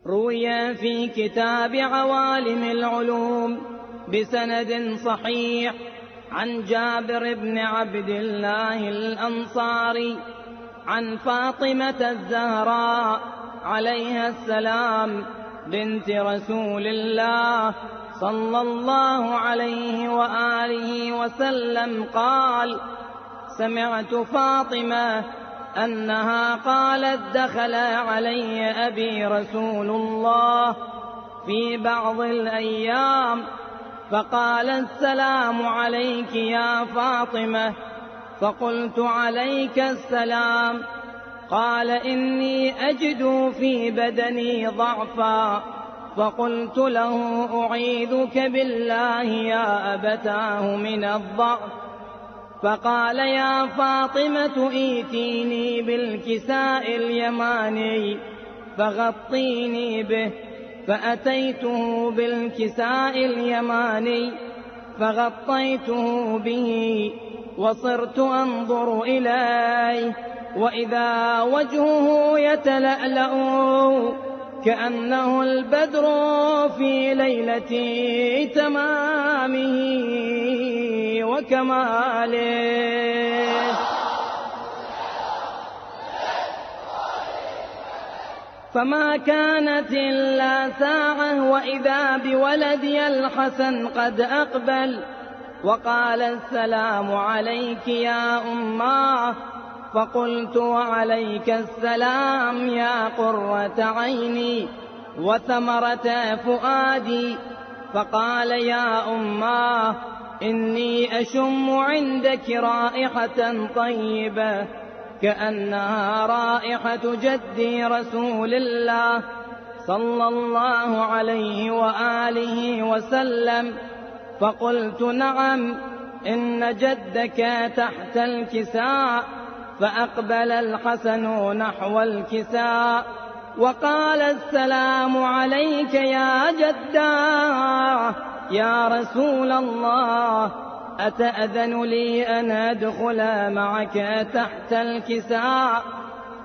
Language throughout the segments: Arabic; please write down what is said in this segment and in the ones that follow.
روي في كتاب عوالم العلوم بسند صحيح عن جابر بن عبد الله الأنصاري عن فاطمة الزهراء عليها السلام بنت رسول الله صلى الله عليه وآله وسلم قال: سمعت فاطمة أنها قالت: دخل علي أبي رسول الله في بعض الأيام فقال: السلام عليك يا فاطمة. فقلت: عليك السلام. قال: إني أجد في بدني ضعفا. فقلت له: أعيذك بالله يا أبتاه من الضعف. فقال: يا فاطمة ائتيني بالكساء اليماني فغطيني به. فأتيته بالكساء اليماني فغطيته به وصرت أنظر إليه وإذا وجهه يتلألأ كأنه البدر في ليلة تمامه وكماله. فما كانت إلا ساعة وإذا بولدي الحسن قد أقبل وقال: السلام عليك يا أماه. فقلت: وعليك السلام يا قرة عيني وثمرة فؤادي. فقال: يا أماه، إني أشم عندك رائحة طيبة كأنها رائحة جدي رسول الله صلى الله عليه وآله وسلم. فقلت: نعم، إن جدك تحت الكساء. فأقبل الحسن نحو الكساء وقال: السلام عليك يا جداه يا رسول الله، أتأذن لي أن أدخل معك تحت الكساء؟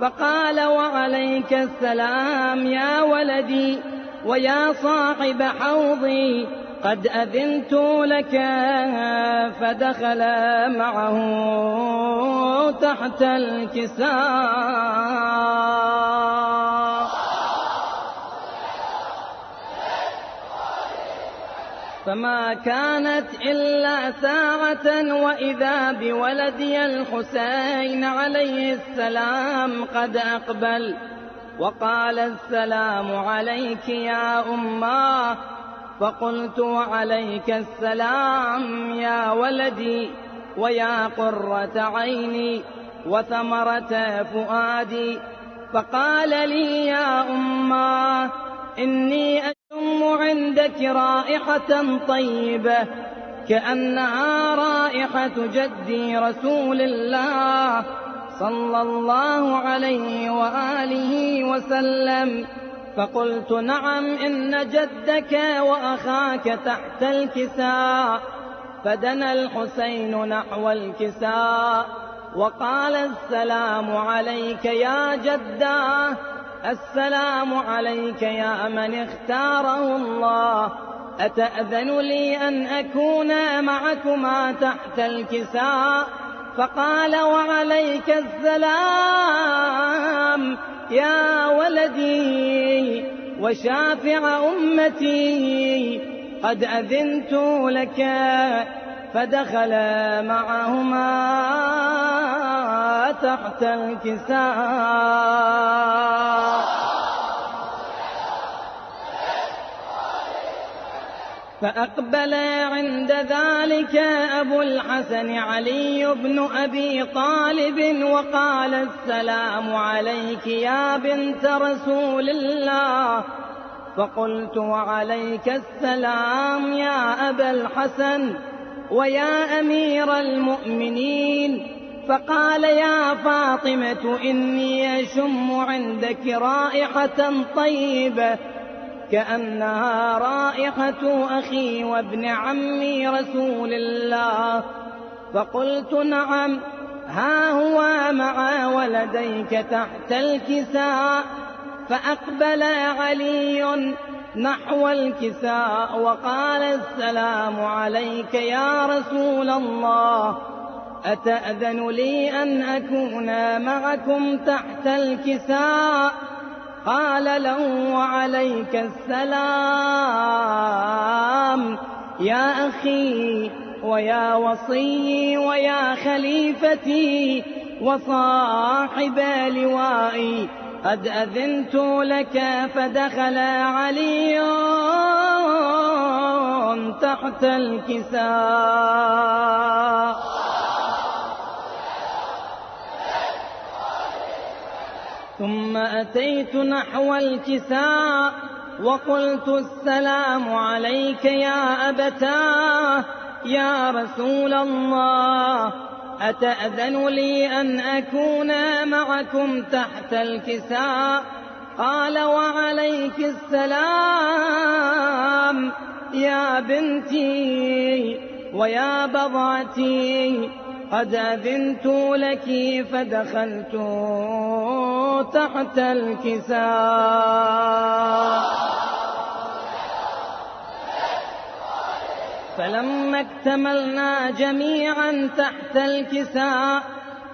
فقال: وعليك السلام يا ولدي ويا صاحب حوضي، قد أذنت لك. فدخل معه تحت الكساء. فما كانت إلا ساعة وإذا بولدي الحسين عليه السلام قد أقبل وقال: السلام عليك يا أماه. فقلت: وعليك السلام يا ولدي ويا قرة عيني وثمرة فؤادي. فقال لي: يا أماه، إني أشم عندك رائحة طيبة كأنها رائحة جدي رسول الله صلى الله عليه وآله وسلم. فقلت: نعم، إن جدك وأخاك تحت الكساء. فدنا الحسين نحو الكساء وقال: السلام عليك يا جداه، السلام عليك يا من اختاره الله، أتأذن لي أن أكون معكما تحت الكساء؟ فقال: وعليك السلام يا ولدي وشافع أمتي، قد أذنت لك. فدخل معهما تحت الكساء. فأقبل عند ذلك أبو الحسن علي بن أبي طالب وقال: السلام عليك يا بنت رسول الله. فقلت: وعليك السلام يا أبا الحسن ويا أمير المؤمنين. فقال: يا فاطمة، إني أشم عندك رائحة طيبة كأنها رائحة أخي وابن عمي رسول الله. فقلت: نعم، ها هو مع ولديك تحت الكساء. فأقبل علي نحو الكساء وقال السلام عليك يا رسول الله، أتأذن لي أن أكون معكم تحت الكساء؟ قال له وعليك السلام يا أخي ويا وصي ويا خليفتي وصاحب لوائي، قد أذنت لك. فدخل علي تحت الكساء. ثم أتيت نحو الكساء وقلت السلام عليك يا أبتاه يا رسول الله، أتأذن لي أن أكون معكم تحت الكساء؟ قال وعليك السلام يا بنتي ويا بضعتي، قد أذنت لك. فدخلت تحت الكساء. فلما اكتملنا جميعا تحت الكساء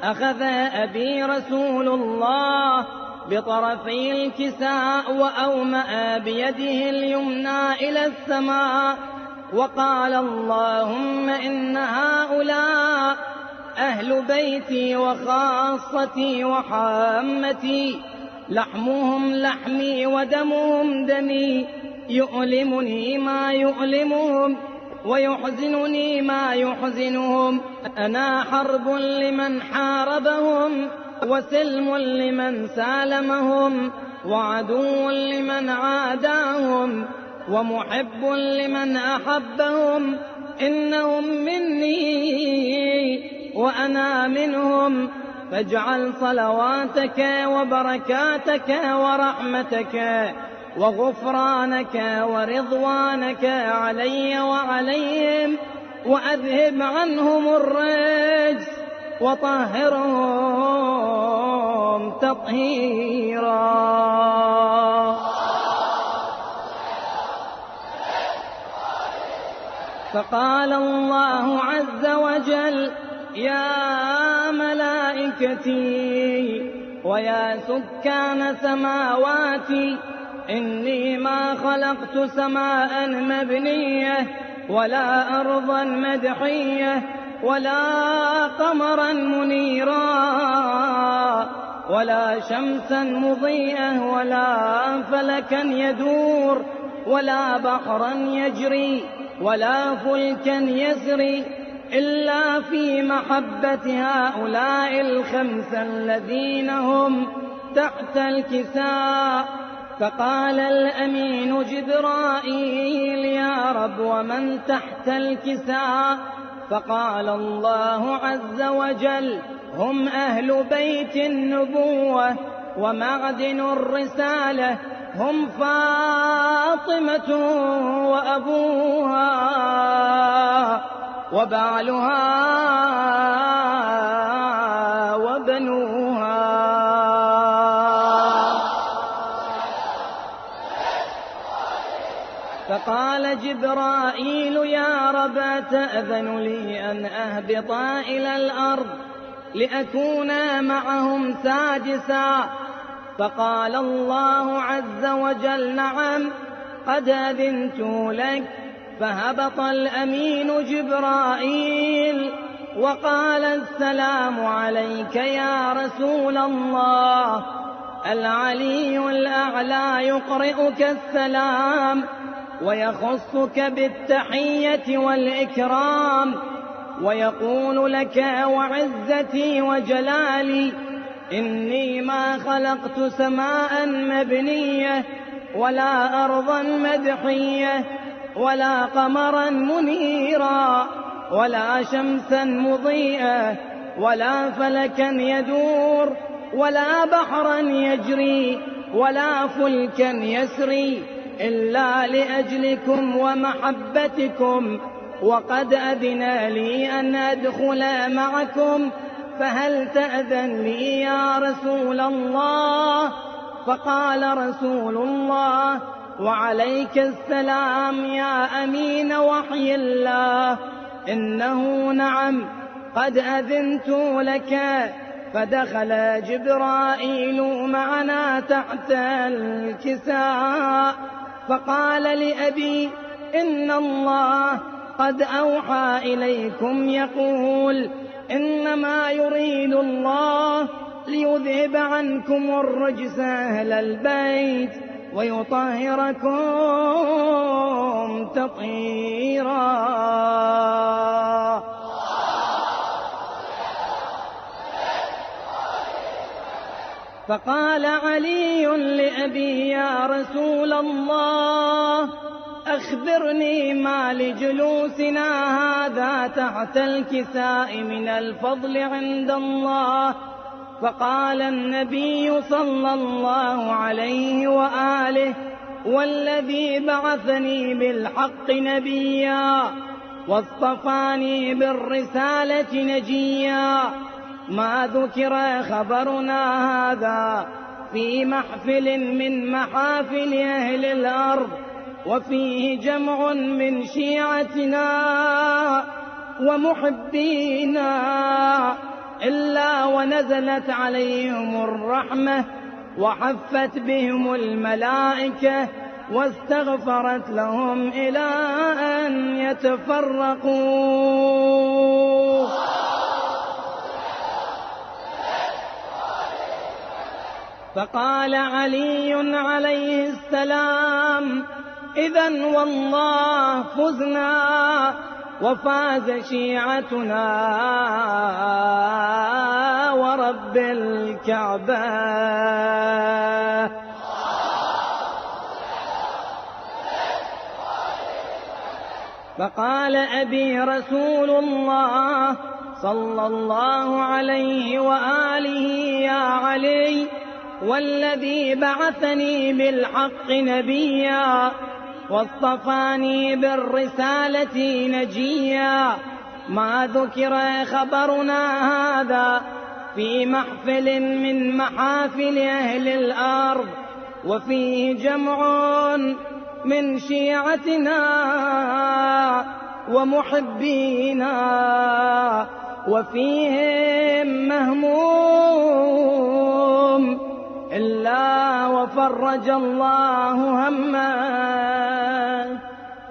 أخذ أبي رسول الله بطرفي الكساء وأومأ بيده اليمنى إلى السماء وقال اللهم إن هؤلاء أهل بيتي وخاصتي وحامتي، لحمهم لحمي ودمهم دمي، يؤلمني ما يؤلمهم ويحزنني ما يحزنهم. أنا حرب لمن حاربهم وسلم لمن سالمهم وعدو لمن عاداهم ومحب لمن أحبهم. إنهم مني وأنا منهم، فاجعل صلواتك وبركاتك ورحمتك وغفرانك ورضوانك علي وعليهم، وأذهب عنهم الرجس وطهرهم تطهيرا. فقال الله عز وجل يا ملائكتي ويا سكان سماواتي، إني ما خلقت سماء مبنية ولا أرضا مدحية ولا قمرا منيرا ولا شمسا مضيئة ولا فلكا يدور ولا بحرا يجري ولا فلكا يسري، إلا في محبة هؤلاء الخمسة الذين هم تحت الكساء. فقال الأمين جبرائيل يا رب ومن تحت الكساء؟ فقال الله عز وجل هم أهل بيت النبوة ومعدن الرسالة، هم فاطمة وأبوها وبعلها وبنوها. فقال جبرائيل يا رب تأذن لي أن أهبط إلى الأرض لأكون معهم سادسا؟ فقال الله عز وجل نعم قد أذنت لك. فهبط الأمين جبرائيل وقال السلام عليك يا رسول الله. العلي الأعلى يقرئك السلام ويخصك بالتحية والإكرام ويقول لك وعزتي وجلالي إني ما خلقت سماء مبنية ولا أرضا مدحية ولا قمرا منيرا ولا شمسا مضيئة ولا فلكا يدور ولا بحرا يجري ولا فلكا يسري إلا لأجلكم ومحبتكم، وقد أذن لي أن أدخل معكم، فهل تأذن لي يا رسول الله؟ فقال رسول الله: وعليك السلام يا أمين وحي الله، إنه نعم قد أذنت لك. فدخل جبرائيل معنا تحت الكساء، فقال لأبي: إن الله قد أوحى إليكم يقول: إنما يريد الله ليذهب عنكم الرجس أهل البيت ويطهركم تطهيرا. فقال علي لأبي: يا رسول الله، أخبرني ما لجلوسنا هذا تحت الكساء من الفضل عند الله. فقال النبي صلى الله عليه وآله: والذي بعثني بالحق نبيا واصطفاني بالرسالة نجيا، ما ذكر خبرنا هذا في محفل من محافل أهل الأرض وفيه جمع من شيعتنا ومحبينا إلا ونزلت عليهم الرحمة وحفت بهم الملائكة واستغفرت لهم إلى أن يتفرقوا. فقال علي عليه السلام: إذن والله فزنا وفاز شيعتنا ورب الكعبة. فقال أبي: رسول الله صلى الله عليه وآله: يا علي، والذي بعثني بالحق نبيا واصطفاني بالرسالة نجيا، ما ذكر خبرنا هذا في محفل من محافل أهل الأرض وفيه جمع من شيعتنا ومحبينا وفيهم مهموم إلا وفرج الله همه،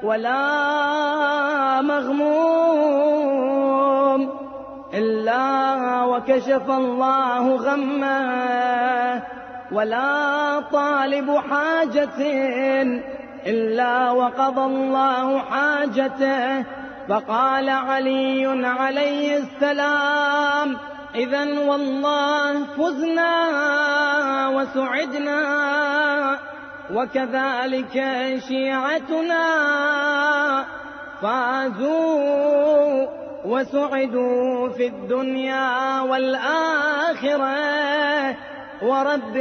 ولا مغموم إلا وكشف الله غمه، ولا طالب حاجة إلا وقضى الله حاجته. فقال علي عليه السلام: إذن والله فزنا وسعدنا، وكذلك شيعتنا فازوا وسعدوا في الدنيا والآخرة ورب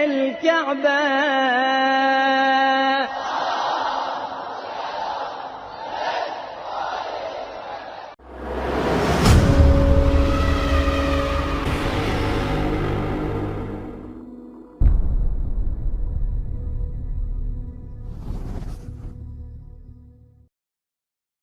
الكعبة.